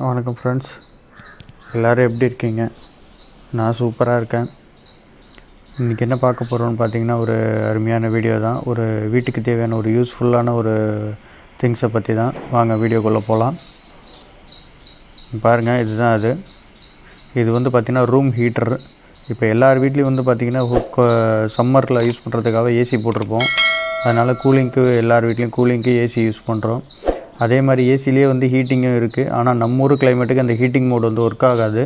வணக்கம் ஃப்ரெண்ட்ஸ், எல்லோரும் எப்படி இருக்கீங்க? நான் சூப்பராக இருக்கேன். இன்றைக்கி என்ன பார்க்க போகிறோன்னு பார்த்தீங்கன்னா, ஒரு அருமையான வீடியோ தான். ஒரு வீட்டுக்கு தேவையான ஒரு யூஸ்ஃபுல்லான ஒரு திங்ஸை பற்றி தான். வாங்க வீடியோக்குள்ளே போகலாம். பாருங்கள், இதுதான் அது. இது வந்து பார்த்திங்கன்னா ரூம் ஹீட்டர். இப்போ எல்லார் வீட்லேயும் வந்து பார்த்திங்கன்னா சம்மரில் யூஸ் பண்ணுறதுக்காக ஏசி போட்டிருப்போம். அதனால் கூலிங்க்கு எல்லார் வீட்லேயும் கூலிங்க்கு ஏசி யூஸ் பண்ணுறோம். அதே மாதிரி ஏசிலேயே வந்து ஹீட்டிங்கும் இருக்குது. ஆனால் நம்ம ஊர் கிளைமேட்டுக்கு அந்த ஹீட்டிங் மோடு வந்து ஒர்க் ஆகாது.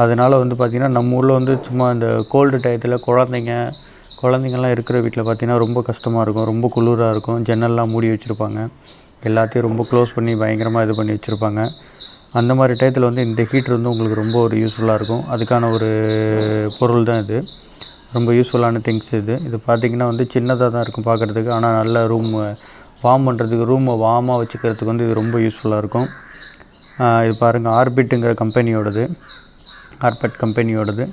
அதனால் வந்து பார்த்திங்கன்னா நம்ம ஊரில் வந்து சும்மா இந்த கோல்டு டயத்தில் குழந்தைங்கள்லாம் இருக்கிற வீட்டில் பார்த்திங்கன்னா ரொம்ப கஷ்டமாக இருக்கும். ரொம்ப குளிராக இருக்கும். ஜன்னல்லாம் மூடி வச்சுருப்பாங்க. எல்லாத்தையும் ரொம்ப க்ளோஸ் பண்ணி பயங்கரமாக இது பண்ணி வச்சுருப்பாங்க. அந்த மாதிரி டயத்தில் வந்து இந்த ஹீட்ரு வந்து உங்களுக்கு ரொம்ப ஒரு யூஸ்ஃபுல்லாக இருக்கும். அதுக்கான ஒரு பொருள் தான் இது. ரொம்ப யூஸ்ஃபுல்லான திங்ஸ் இது. இது பார்த்திங்கன்னா வந்து சின்னதாக தான் இருக்கும் பார்க்குறதுக்கு. ஆனால் நல்ல ரூம் வார்ம் பண்ணுறதுக்கு, ரூமை வார்மாக வச்சுக்கிறதுக்கு வந்து இது ரொம்ப யூஸ்ஃபுல்லாக இருக்கும். இது பாருங்கள், ஆர்பிட்டுங்கிற கம்பெனியோடது, ஆர்பட் கம்பெனியோடது.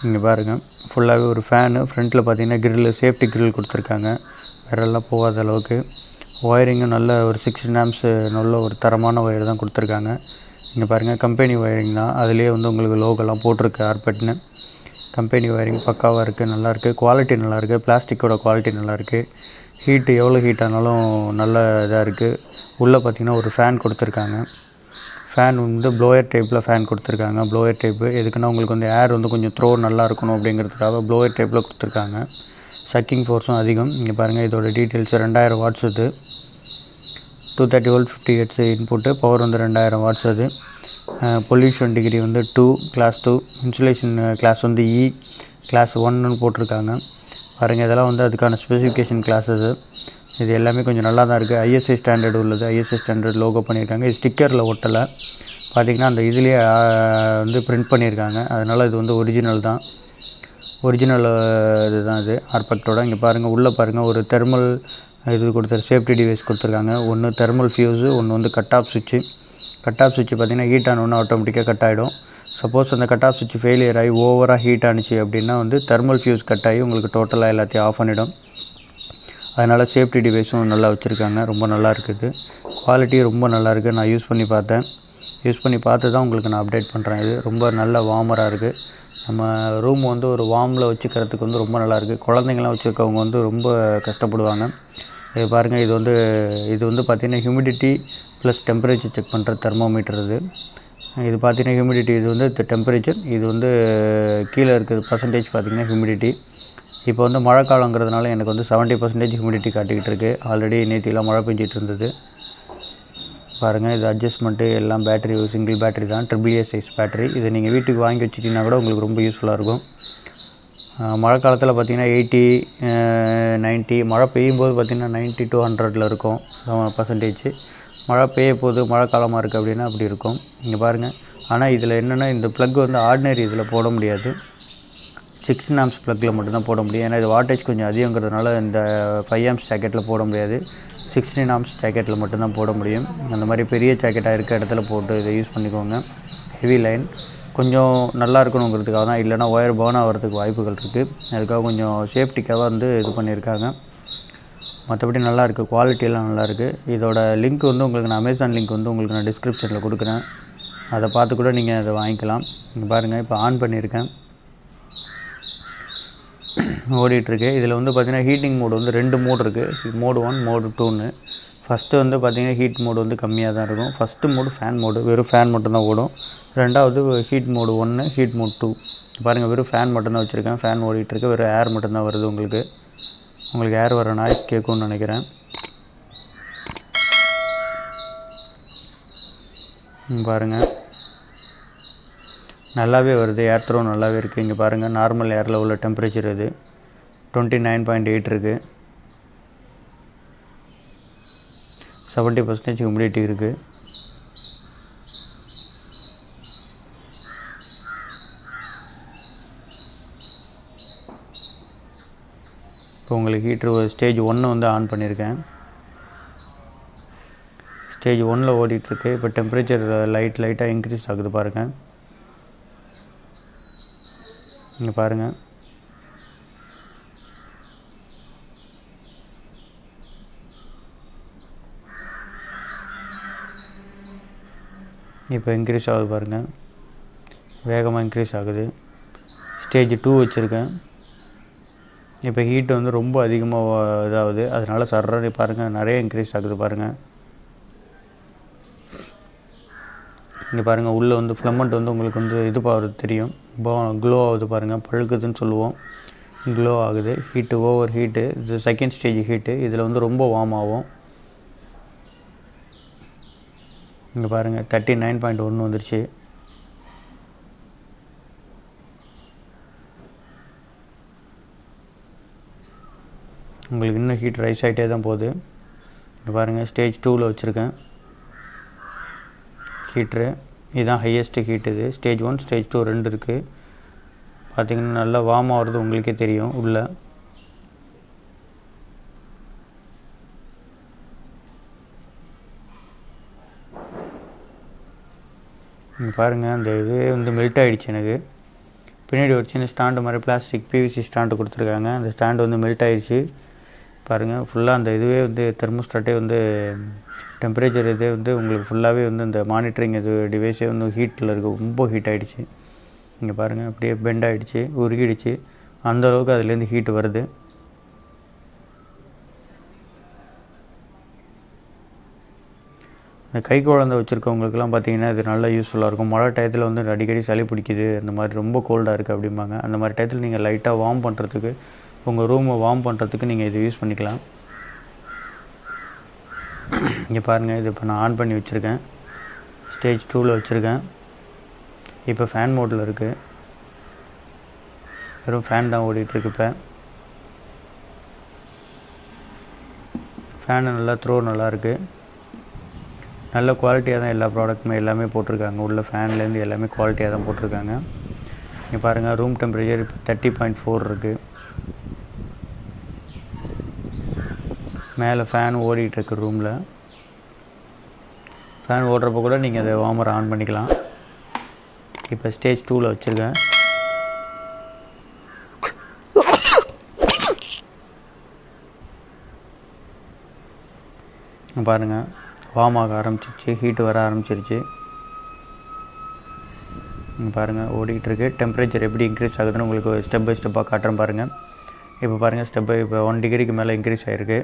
இங்கே பாருங்கள், ஃபுல்லாகவே ஒரு ஃபேனு. ஃப்ரண்ட்டில் பார்த்தீங்கன்னா கிரில், சேஃப்டி கிரில் கொடுத்துருக்காங்க, வேறெல்லாம் போகாத அளவுக்கு. ஒயரிங்கும் நல்ல ஒரு 16 amps நல்ல ஒரு தரமான ஒயர் தான் கொடுத்துருக்காங்க. இங்கே பாருங்கள், கம்பெனி ஒயரிங் தான். அதிலே வந்து உங்களுக்கு லோகோலாம் போட்டிருக்கு ஆர்பட்னு. கம்பெனி ஒயரிங் பக்காவாக இருக்குது, நல்லாயிருக்கு. குவாலிட்டி நல்லாயிருக்கு. பிளாஸ்டிக்கோட குவாலிட்டி நல்லாயிருக்கு. ஹீட்டு எவ்வளோ ஹீட் ஆனாலும் நல்ல இதாக இருக்குது. உள்ளே பார்த்திங்கன்னா ஒரு ஃபேன் கொடுத்துருக்காங்க. ஃபேன் வந்து ப்ளோயர் டைப்பில் ஃபேன் கொடுத்துருக்காங்க. ப்ளோயர் டைப்பு எதுக்குன்னா உங்களுக்கு வந்து ஏர் வந்து கொஞ்சம் த்ரோ நல்லா இருக்கணும் அப்படிங்கிறதுக்காக ப்ளோயர் டைப்பில் கொடுத்துருக்காங்க. சக்கிங் ஃபோர்ஸும் அதிகம். இங்கே பாருங்கள், இதோட டீட்டெயில்ஸ் 2000 வாட்ஸ் இது. 230 volt 50 Hz இன்புட்டு. பவர் வந்து 2000 வாட்ஸ் அது. பொல்யூஷன் டிகிரி வந்து 2, கிளாஸ் 2. இன்சுலேஷன் கிளாஸ் வந்து இ, கிளாஸ் 1ன்னு போட்டிருக்காங்க. பாருங்கள், இதெல்லாம் வந்து அதுக்கான ஸ்பெசிஃபிகேஷன் கிளாஸஸ். இது எல்லாமே கொஞ்சம் நல்லா தான் இருக்குது. ஐஎஸ்ஐ ஸ்டாண்டர்டு உள்ளது. ஐஎஸ்ஐ ஸ்டாண்டர்ட் லோகோ பண்ணியிருக்காங்க. இது ஸ்டிக்கரில் ஒட்டலை. பார்த்திங்கன்னா அந்த இதுலேயே வந்து பிரிண்ட் பண்ணியிருக்காங்க. அதனால் இது வந்து ஒரிஜினல் தான். ஒரிஜினல் இது தான் இது ஆர்பெக்டோட. இங்கே பாருங்கள், உள்ளே பாருங்கள், ஒரு தெர்மல் இது சேஃப்டி டிவைஸ் கொடுத்துருக்காங்க. ஒன்று தெர்மல் ஃபியூஸு, ஒன்று வந்து கட் ஆஃப் சுவிட்சு. கட் ஆஃப் சுவிட்ச் பார்த்திங்கன்னா ஹீட் ஆனோன்னு ஆட்டோமேட்டிக்காக கட் ஆகிடும். சப்போஸ் அந்த கட் ஆஃப் சுவிட்ச் ஃபெயிலியர் ஆகி ஓவராக ஹீட் ஆனிச்சு அப்படின்னா வந்து தெர்மல் ஃபியூஸ் கட் ஆகி உங்களுக்கு டோட்டலாக எல்லாத்தையும் ஆஃப் பண்ணிவிடும். அதனால் சேஃப்டி டிவைஸும் நல்லா வச்சுருக்காங்க. ரொம்ப நல்லா இருக்குது. குவாலிட்டி ரொம்ப நல்லாயிருக்கு. நான் யூஸ் பண்ணி பார்த்தேன். யூஸ் பண்ணி பார்த்து தான் உங்களுக்கு நான் அப்டேட் பண்ணுறேன். இது ரொம்ப நல்ல வார்மராக இருக்குது. நம்ம ரூம் வந்து ஒரு வார்மில் வச்சுக்கிறதுக்கு வந்து ரொம்ப நல்லாயிருக்கு. குழந்தைங்களாம் வச்சுருக்கவங்க வந்து ரொம்ப கஷ்டப்படுவாங்க. இது பாருங்கள், இது வந்து பார்த்திங்கன்னா ஹியூமிடிட்டி ப்ளஸ் டெம்பரேச்சர் செக் பண்ணுற தெர்மோமீட்டர் இது. இது பார்த்திங்கன்னா ஹியூமிடிட்டி, இது வந்து டெம்பரேச்சர், இது வந்து கீழே இருக்கிறது பர்சன்டேஜ் பார்த்திங்கன்னா ஹியூமிடிட்டி. இப்போ வந்து மழை காலங்கிறதுனால எனக்கு வந்து 70% ஹியூமிடிட்டி காட்டிக்கிட்டு இருக்குது. ஆல்ரெடி நேற்றுலாம் மழை பெஞ்சிட்டு இருந்தது. பாருங்கள், இது அட்ஜஸ்ட்மெண்ட்டு எல்லாம். பேட்டரி சிங்கிள் பேட்டரி தான், AAA சைஸ் பேட்டரி. இதை நீங்கள் வீட்டுக்கு வாங்கி வச்சுட்டிங்கன்னா கூட உங்களுக்கு ரொம்ப யூஸ்ஃபுல்லாக இருக்கும். மழை காலத்தில் பார்த்திங்கன்னா 80, 90, மழை பெய்யும்போது பார்த்திங்கன்னா 90 to 100 இருக்கும் பர்சன்டேஜ். மழை பெய்ய போது மழை காலமாக இருக்குது அப்படின்னா அப்படி இருக்கும். இங்கே பாருங்கள். ஆனால் இதில் என்னென்னா, இந்த ப்ளக் வந்து ஆர்டினரி இதில் போட முடியாது. 16 amps ப்ளக்கில் மட்டும்தான் போட முடியும். ஏன்னா இது வாட்டேஜ் கொஞ்சம் அதிகங்கிறதுனால இந்த 5 amps ஜாக்கெட்டில் போட முடியாது. 16 amps ஜாக்கெட்டில் மட்டும்தான் போட முடியும். அந்த மாதிரி பெரிய ஜாக்கெட்டாக இருக்க இடத்துல போட்டு இதை யூஸ் பண்ணிக்கோங்க. ஹெவி லைன் கொஞ்சம் நல்லா இருக்கணுங்கிறதுக்காக தான். இல்லைனா ஒயர் பர்ன் ஆகிறதுக்கு வாய்ப்புகள் இருக்குது. அதுக்காக கொஞ்சம் சேஃப்டிக்காக வந்து இது பண்ணியிருக்காங்க. மற்றபடி நல்லாயிருக்கு. குவாலிட்டியெல்லாம் நல்லாயிருக்கு. இதோட லிங்க் வந்து உங்களுக்கு நான் அமேசான் லிங்க் வந்து உங்களுக்கு நான் டிஸ்கிரிப்ஷனில் கொடுக்குறேன். அதை பார்த்து கூட நீங்கள் அதை வாங்கிக்கலாம். இங்கே பாருங்கள், இப்போ ஆன் பண்ணியிருக்கேன், ஓடிட்டுருக்கு. இதில் வந்து பார்த்திங்கன்னா ஹீட்டிங் மோடு வந்து 2 மோடு இருக்குது. Mode 1, mode 2ன்னு. ஃபஸ்ட்டு வந்து பார்த்திங்கன்னா ஹீட் மோடு வந்து கம்மியாக தான் இருக்கும். ஃபஸ்ட்டு மோடு ஃபேன் மோடு, வெறும் ஃபேன் மட்டும்தான் ஓடும். ரெண்டாவது ஹீட் மோடு 1, ஹீட் மோடு 2. பாருங்கள், வெறும் ஃபேன் மட்டும்தான் வச்சுருக்கேன். ஃபேன் ஓடிட்டுருக்கு. வெறும் ஏர் மட்டும்தான் வருது. உங்களுக்கு ஏர் வர நாய்ஸ் கேட்கும்னு நினைக்கிறேன். பாருங்கள், நல்லாவே வருது. ஏர் த்ரோ நல்லாவே இருக்குது. இங்கே பாருங்கள், நார்மல் ஏரில் உள்ள டெம்பரேச்சர் இது 29.8 இருக்குது. 70% ஹியூமிடிட்டி இருக்குது. இப்போ உங்களுக்கு ஹீட்ரு ஸ்டேஜ் 1 வந்து ஆன் பண்ணியிருக்கேன். ஸ்டேஜ் 1ல் ஓடிட்டுருக்கு. இப்போ டெம்பரேச்சர் லைட்டாக இன்க்ரீஸ் ஆகுது பாருங்கள். இங்கே பாருங்கள், இப்போ இன்க்ரீஸ் ஆகுது பாருங்கள், வேகமாக இன்க்ரீஸ் ஆகுது. ஸ்டேஜ் 2 வச்சுருக்கேன். இப்போ ஹீட் வந்து ரொம்ப அதிகமாக இதாகுது, அதனால் சர்றன்னு பாருங்கள் நிறைய இன்க்ரீஸ் ஆகுது பாருங்கள். இங்கே பாருங்கள் உள்ளே வந்து ஃப்ளம்மண்ட் வந்து உங்களுக்கு வந்து இது பாருது தெரியும், க்ளோ ஆகுது பாருங்கள், பழுக்குதுன்னு சொல்லுவோம். க்ளோ ஆகுது. ஹீட்டு ஓவர் ஹீட்டு, இது செகண்ட் ஸ்டேஜ் ஹீட்டு. இதில் வந்து ரொம்ப வார்ம் ஆகும். இங்கே பாருங்கள் 39.1 வந்துருச்சு. உங்களுக்கு இன்னும் ஹீட் ரைஸ் ஆகிட்டே தான் போகுது. இங்கே பாருங்கள் ஸ்டேஜ் 2ல் வச்சுருக்கேன் ஹீட்ரு. இதுதான் ஹையஸ்ட்டு ஹீட். இது ஸ்டேஜ் 1 ஸ்டேஜ் 2 2 இருக்குது. பார்த்திங்கன்னா நல்லா வார்ம் ஆகிறது உங்களுக்கே தெரியும் உள்ளே. இங்கே பாருங்கள் அந்த இது வந்து மெல்ட் ஆகிடுச்சு. எனக்கு பின்னாடி ஒரு சின்ன ஸ்டாண்டு மாதிரி பிளாஸ்டிக் பிவிசி ஸ்டாண்டு கொடுத்துருக்காங்க. அந்த ஸ்டாண்டு வந்து மெல்ட் ஆகிடுச்சு பாருங்கள். ஃபுல்லாக அந்த இதுவே வந்து தெர்மோஸ்டாட்டே வந்து டெம்பரேச்சர் இதே வந்து உங்களுக்கு ஃபுல்லாகவே வந்து இந்த மானிட்டரிங் இது டிவைஸே வந்து ஹீட்டில் இருக்குது, ரொம்ப ஹீட் ஆகிடுச்சு. இங்கே பாருங்கள் அப்படியே பெண்ட் ஆகிடுச்சு, உருகிடுச்சு. அந்தளவுக்கு அதுலேருந்து ஹீட் வருது. இந்த கை குழந்தை வச்சுருக்கவங்களுக்குலாம் பார்த்திங்கன்னா இது நல்லா யூஸ்ஃபுல்லாக இருக்கும். மழை டயத்தில் வந்து அடிக்கடி சளி பிடிக்குது, அந்த மாதிரி ரொம்ப கோல்டாக இருக்குது அப்படிம்பாங்க. அந்த மாதிரி டயத்தில் நீங்கள் லைட்டாக வார்ம் பண்ணுறதுக்கு, உங்கள் ரூமை வார்ம் பண்ணுறதுக்கு நீங்கள் இதை யூஸ் பண்ணிக்கலாம். இங்கே பாருங்கள், இது இப்போ நான் ஆன் பண்ணி வச்சுருக்கேன். ஸ்டேஜ் 2ல் வச்சுருக்கேன். இப்போ ஃபேன் மோட்டில் இருக்குது. வெறும் ஃபேன் தான் ஓடிட்டுருக்கு. இப்போ ஃபேனு நல்லா நல்லாயிருக்கு. நல்ல குவாலிட்டியாக தான் எல்லா ப்ராடக்ட்டுமே எல்லாமே போட்டிருக்காங்க. உள்ள ஃபேன்லேருந்து எல்லாமே குவாலிட்டியாக தான் போட்டிருக்காங்க. இங்கே பாருங்கள் ரூம் டெம்பரேச்சர் இப்போ 30.4 இருக்குது. மேலே ஃபேன் ஓடிட்டுருக்கு ரூமில். ஃபேன் ஓடுறப்போ கூட நீங்கள் அதை வார்மர் ஆன் பண்ணிக்கலாம். இப்போ ஸ்டேஜ் 2ல் வச்சுருக்கேன். பாருங்கள் வார்ம் ஆக ஆரம்பிச்சிருச்சு, ஹீட்டு வர ஆரம்பிச்சிருச்சு. பாருங்கள் ஓடிட்டுருக்கு. டெம்பரேச்சர் எப்படி இன்க்ரீஸ் ஆகுதுன்னு உங்களுக்கு ஸ்டெப் பை ஸ்டெப்பாக காட்டுறேன் பாருங்கள். இப்போ பாருங்கள் இப்போ 1 டிகிரிக்கு மேலே இன்க்ரீஸ் ஆகிருக்கு.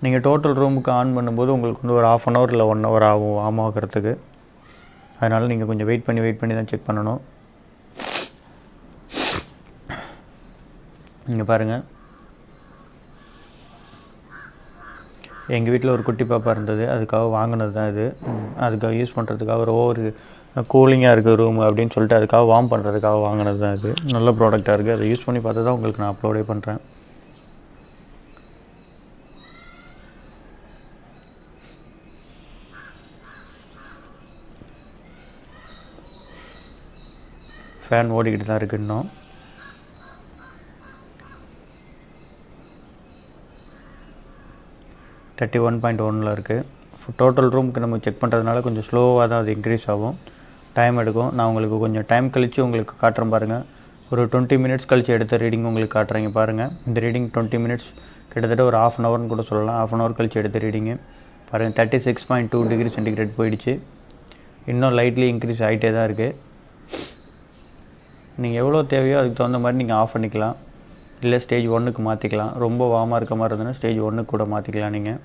நீங்கள் டோட்டல் ரூமுக்கு ஆன் பண்ணும்போது உங்களுக்கு வந்து ஒரு 1/2 அன் ஹவர் இல்லை 1 ஹவர் ஆகும் வார்ம் ஆகிறதுக்கு. அதனால் நீங்கள் கொஞ்சம் வெயிட் பண்ணி தான் செக் பண்ணணும். இங்கே பாருங்கள், எங்கள் வீட்டில் ஒரு குட்டி பாப்பா இருந்தது, அதுக்காக வாங்கினது தான் இது. அதுக்காக யூஸ் பண்ணுறதுக்காக ஒரு கூலிங்காக இருக்குது ரூம் அப்படின்னு சொல்லிட்டு அதுக்காக வார்ம் பண்ணுறதுக்காக வாங்கினது தான் இது. நல்ல ப்ராடக்டாக இருக்குது. அதை யூஸ் பண்ணி பார்த்து தான் உங்களுக்கு நான் அப்லோடே பண்ணுறேன். ஃபேன் ஓடிக்கிட்டு தான் இருக்குது இன்னும். (31.1) இருக்குது. டோட்டல் ரூமுக்கு நம்ம செக் பண்ணுறதுனால கொஞ்சம் ஸ்லோவாக தான் அது இன்க்ரீஸ் ஆகும், டைம் எடுக்கும். நான் உங்களுக்கு கொஞ்சம் டைம் கழித்து உங்களுக்கு காட்டுறேன் பாருங்கள். ஒரு 20 மினிட்ஸ் கழித்து எடுத்த ரீடிங் உங்களுக்கு காட்டுறீங்க பாருங்கள். இந்த ரீடிங் 20 மினிட்ஸ் கிட்டத்தட்ட ஒரு 1/2 அன் ஹவர்னு கூட சொல்லலாம். 1/2 அன் ஹவர் கழித்து எடுத்த ரீடிங்கு பாருங்கள். 36.2 டிகிரி சென்டிகிரேட் போயிடுச்சு. இன்னும் லைட்லி இன்க்ரீஸ் ஆகிட்டே தான் இருக்குது. நீங்கள் எவ்வளோ தேவையோ அதுக்கு தகுந்த மாதிரி நீங்கள் ஆஃப் பண்ணிக்கலாம், இல்லை ஸ்டேஜ் 1க்கு மாற்றிக்கலாம். ரொம்ப வார்மாக இருக்க மாதிரி இருந்ததுன்னா ஸ்டேஜ் 1க்கு கூட மாற்றிக்கலாம். நீங்கள்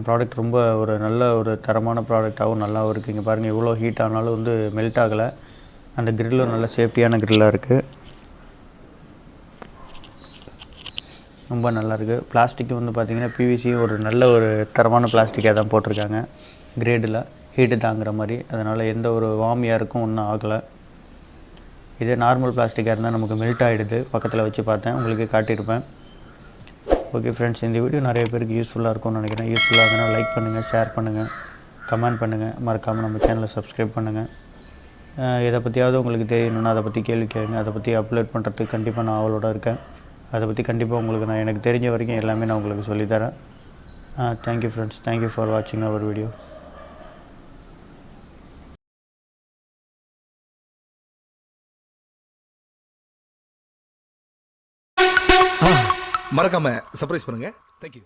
ப்ராடக்ட் ரொம்ப ஒரு நல்ல ஒரு தரமான ப்ராடக்டாகவும் நல்லாவும் இருக்குது. இங்கே பாருங்கள் எவ்வளோ ஹீட் ஆனாலும் வந்து மெல்ட் ஆகலை. அந்த க்ரில்லும் நல்ல சேஃப்டியான க்ரில்லாக இருக்குது, ரொம்ப நல்லாயிருக்கு. பிளாஸ்டிக் வந்து பார்த்திங்கன்னா பிவிசி ஒரு நல்ல ஒரு தரமான பிளாஸ்டிக்காக தான் போட்டிருக்காங்க, கிரேடில் ஹீட்டு தாங்குகிற மாதிரி. அதனால் எந்த ஒரு வார்மியாக இருக்கும் ஒன்றும் ஆகலை. இதே நார்மல் பிளாஸ்டிக்காக இருந்தால் நமக்கு மெல்ட் ஆகிடுது. பக்கத்தில் வச்சு பார்த்தேன், உங்களுக்கு காட்டியிருப்பேன். ஓகே ஃப்ரெண்ட்ஸ், இந்த வீடியோ நிறைய பேருக்கு யூஸ்ஃபுல்லாக இருக்கும்னு நினைக்கிறேன். யூஸ்ஃபுல்லாக இருந்தால் லைக் பண்ணுங்கள், ஷேர் பண்ணுங்கள், கமெண்ட் பண்ணுங்கள். மறக்காமல் நம்ம சேனலை சப்ஸ்கிரைப் பண்ணுங்கள். இதை பற்றியாவது உங்களுக்கு தெரியணுன்னா அதை பற்றி கேள்வி கேளுங்க. அதை பற்றி அப்லோட் பண்ணுறதுக்கு கண்டிப்பாக நான் அவளோட இருக்கேன். அதை பற்றி கண்டிப்பாக உங்களுக்கு நான் எனக்கு தெரிஞ்ச வரைக்கும் எல்லாமே நான் உங்களுக்கு சொல்லித்தரேன். தேங்க்யூ ஃப்ரெண்ட்ஸ், தேங்க்யூ ஃபார் வாட்சிங் அவர் வீடியோ. மறக்காமல் சர்ப்ரைஸ் பண்ணுங்கள். தேங்க்யூ.